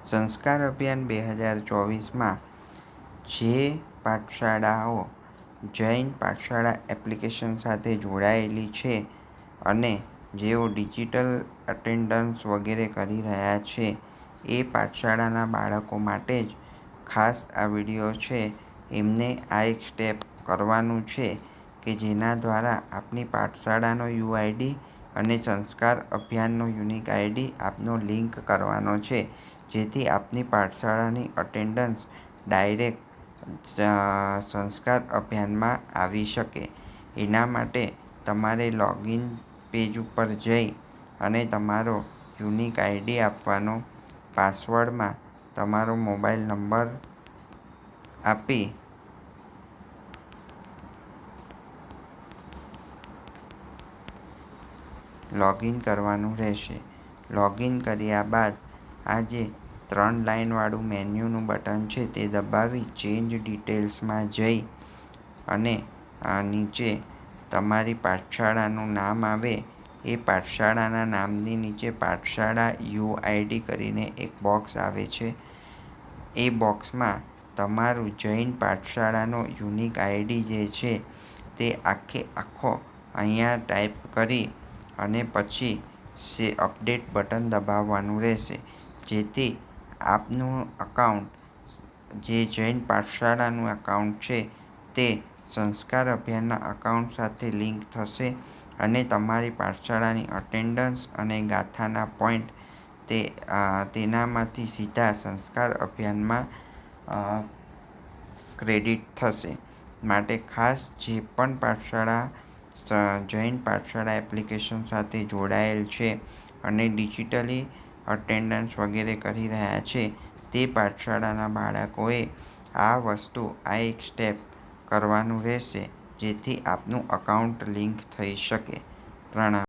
સંસ્કાર અભિયાન 2024માં જે પાઠશાળાઓ જૈન પાઠશાળા એપ્લિકેશન સાથે જોડાયેલી છે અને જેઓ ડિજિટલ અટેન્ડન્સ વગેરે કરી રહ્યા છે એ પાઠશાળાના બાળકો માટે જ ખાસ આ વિડીયો છે. એમને આ એક સ્ટેપ કરવાનું છે કે જેના દ્વારા આપની પાઠશાળાનો યુઆઈડી અને સંસ્કાર અભિયાનનો યુનિક આઈડી આપનો લિંક કરવાનો છે, જેથી આપની પાઠશાળાની અટેન્ડન્સ ડાયરેક્ટ સંસ્કાર અભિયાનમાં આવી શકે. એના માટે તમારે લોગિન પેજ ઉપર જઈ અને તમારો યુનિક આઈડી આપવાનો, પાસવર્ડમાં તમારો મોબાઈલ નંબર આપી લોગિન કરવાનું રહેશે. લોગિન કર્યા બાદ આ જે 3 લાઇનવાળું મેન્યુનું બટન છે તે દબાવી ચેન્જ ડિટેલ્સમાં જઈ અને નીચે તમારી પાઠશાળાનું નામ આવે એ પાઠશાળાના નામની નીચે પાઠશાળા યુઆઈડી કરીને એક બોક્સ આવે છે. એ બોક્સમાં તમારું જૈન પાઠશાળાનો યુનિક આઈડી જે છે તે આખો અહીંયા ટાઈપ કરી અને પછી અપડેટ બટન દબાવવાનું રહેશે, જેથી આપનું અકાઉન્ટ જે જૈન પાઠશાળાનું અકાઉન્ટ છે તે સંસ્કાર અભિયાનના અકાઉન્ટ સાથે લિંક થશે અને તમારી પાઠશાળાની અટેન્ડન્સ અને ગાથાના પોઈન્ટ તેનામાંથી સીધા સંસ્કાર અભિયાનમાં ક્રેડિટ થશે. માટે ખાસ જે પણ પાઠશાળા જૈન પાઠશાળા એપ્લિકેશન સાથે જોડાયેલ છે અને ડિજિટલી અટેન્ડન્સ વગેરે કરી રહ્યા છે તે પાઠશાળાના બાળકોએ આ એક સ્ટેપ કરવાનું રહેશે, જેથી આપનું અકાઉન્ટ લિંક થઈ શકે. પ્રણામ.